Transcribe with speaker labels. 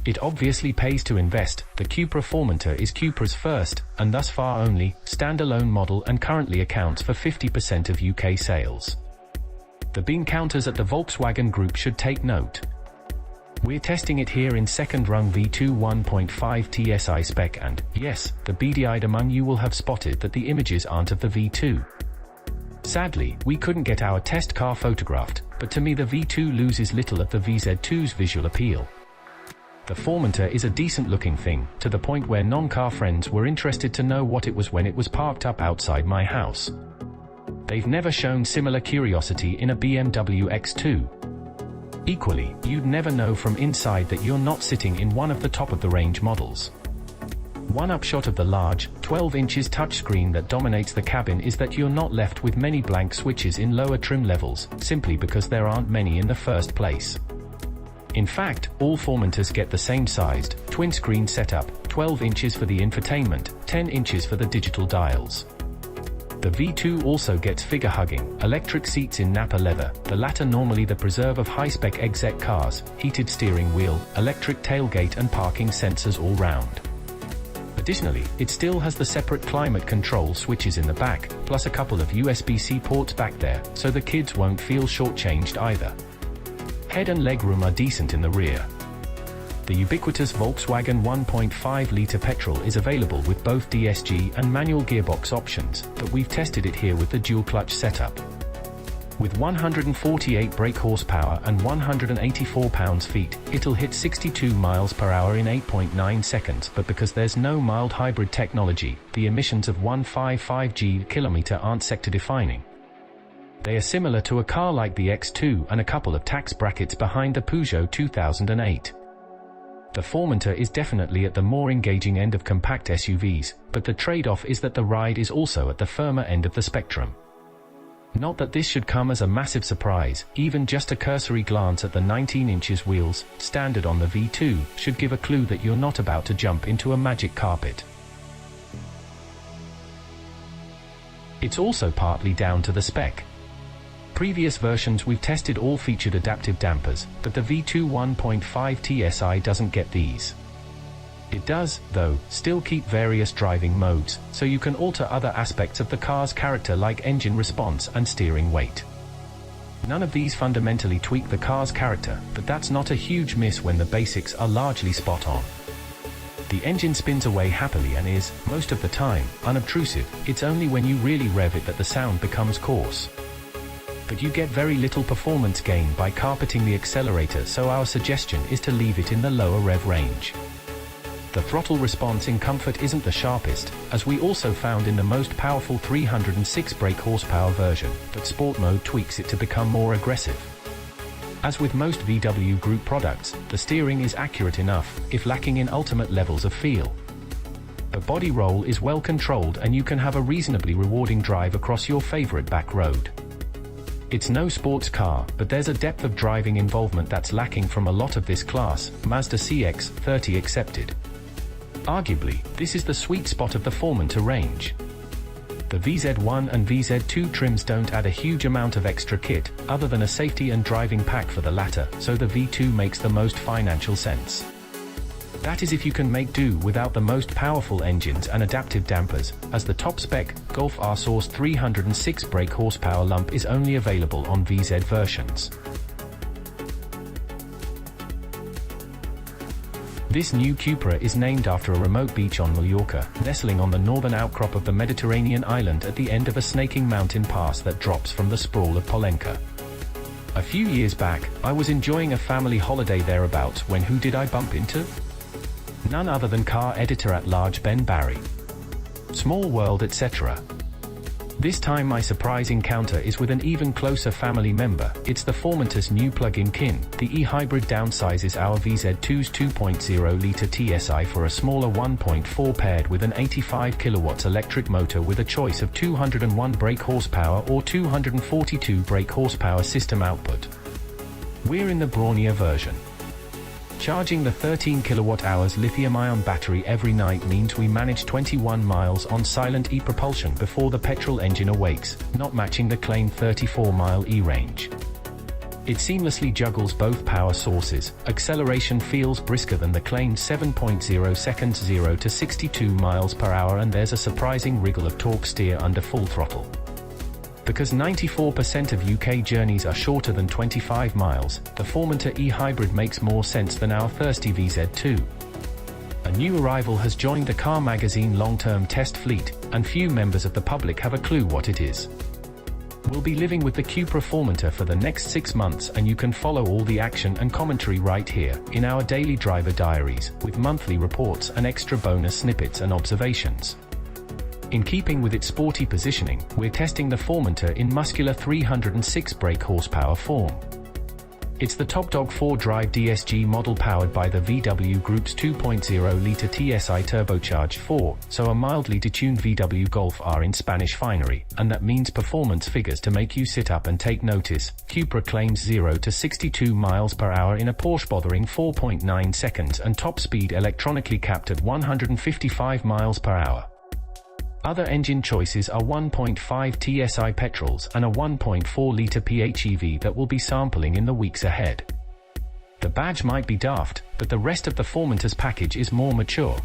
Speaker 1: It obviously pays to invest. The CUPRA Formentor is CUPRA's first, and thus far only, standalone model and currently accounts for 50% of UK sales. The bean counters at the Volkswagen Group should take note. We're testing it here in second rung V2 1.5 TSI spec and, yes, the beady-eyed among you will have spotted that the images aren't of the V2. Sadly, we couldn't get our test car photographed, but to me the V2 loses little of the VZ2's visual appeal. The Formentor is a decent looking thing, to the point where non-car friends were interested to know what it was when it was parked up outside my house. They've never shown similar curiosity in a BMW X2. Equally, you'd never know from inside that you're not sitting in one of the top-of-the-range models. One upshot of the large, 12 inches touchscreen that dominates the cabin is that you're not left with many blank switches in lower trim levels, simply because there aren't many in the first place. In fact, all Formentors get the same sized, twin-screen setup, 12 inches for the infotainment, 10 inches for the digital dials. The V2 also gets figure-hugging, electric seats in Napa leather, the latter normally the preserve of high-spec exec cars, heated steering wheel, electric tailgate and parking sensors all round. Additionally, it still has the separate climate control switches in the back, plus a couple of USB-C ports back there, so the kids won't feel shortchanged either. Head and legroom are decent in the rear. The ubiquitous Volkswagen 1.5 litre petrol is available with both DSG and manual gearbox options, but we've tested it here with the dual clutch setup. With 148 brake horsepower and 184 pounds-feet, it'll hit 62 miles per hour in 8.9 seconds, but because there's no mild hybrid technology, the emissions of 155 g/km aren't sector-defining. They are similar to a car like the X2 and a couple of tax brackets behind the Peugeot 2008. The Formentor is definitely at the more engaging end of compact SUVs, but the trade-off is that the ride is also at the firmer end of the spectrum. Not that this should come as a massive surprise, even just a cursory glance at the 19 inches wheels, standard on the V2, should give a clue that you're not about to jump into a magic carpet. It's also partly down to the spec. Previous versions we've tested all featured adaptive dampers, but the V2 1.5 TSI doesn't get these. It does, though, still keep various driving modes, so you can alter other aspects of the car's character like engine response and steering weight. None of these fundamentally tweak the car's character, but that's not a huge miss when the basics are largely spot on. The engine spins away happily and is, most of the time, unobtrusive. It's only when you really rev it that the sound becomes coarse. But you get very little performance gain by carpeting the accelerator, so our suggestion is to leave it in the lower rev range. The throttle response in comfort isn't the sharpest, as we also found in the most powerful 306 brake horsepower version, but Sport Mode tweaks it to become more aggressive. As with most VW Group products, the steering is accurate enough, if lacking in ultimate levels of feel. The body roll is well controlled and you can have a reasonably rewarding drive across your favorite back road. It's no sports car, but there's a depth of driving involvement that's lacking from a lot of this class, Mazda CX-30 accepted. Arguably, this is the sweet spot of the Formentor range. The VZ1 and VZ2 trims don't add a huge amount of extra kit, other than a safety and driving pack for the latter, so the V2 makes the most financial sense. That is if you can make do without the most powerful engines and adaptive dampers, as the top spec, Golf R-Source 306 brake horsepower lump is only available on VZ versions. This new CUPRA is named after a remote beach on Mallorca, nestling on the northern outcrop of the Mediterranean island at the end of a snaking mountain pass that drops from the sprawl of Polenka. A few years back, I was enjoying a family holiday thereabouts when who did I bump into? None other than car editor-at-large Ben Barry. Small world, etc. This time my surprise encounter is with an even closer family member. It's the Formentor's new plug-in kin. The e-hybrid downsizes our VZ2's 2.0 litre TSI for a smaller 1.4 paired with an 85 kilowatts electric motor with a choice of 201 brake horsepower or 242 brake horsepower system output. We're in the brawnier version. Charging the 13 kWh lithium-ion battery every night means we manage 21 miles on silent e-propulsion before the petrol engine awakes, not matching the claimed 34-mile e-range. It seamlessly juggles both power sources. Acceleration feels brisker than the claimed 7.0 seconds 0 to 62 miles per hour, and there's a surprising wriggle of torque steer under full throttle. Because 94% of UK journeys are shorter than 25 miles, the Formentor e-hybrid makes more sense than our thirsty VZ2. A new arrival has joined the Car Magazine long-term test fleet, and few members of the public have a clue what it is. We'll be living with the CUPRA Formentor for the next 6 months, and you can follow all the action and commentary right here, in our daily driver diaries, with monthly reports and extra bonus snippets and observations. In keeping with its sporty positioning, we're testing the Formentor in muscular 306 brake horsepower form. It's the top dog 4-drive DSG model powered by the VW Group's 2.0-litre TSI turbocharged 4, so a mildly detuned VW Golf R in Spanish finery, and that means performance figures to make you sit up and take notice. CUPRA claims 0 to 62 miles per hour in a Porsche-bothering 4.9 seconds, and top speed electronically capped at 155 miles per hour. Other engine choices are 1.5 TSI petrols and a 1.4-litre PHEV that we'll be sampling in the weeks ahead. The badge might be daft, but the rest of the Formentor's package is more mature.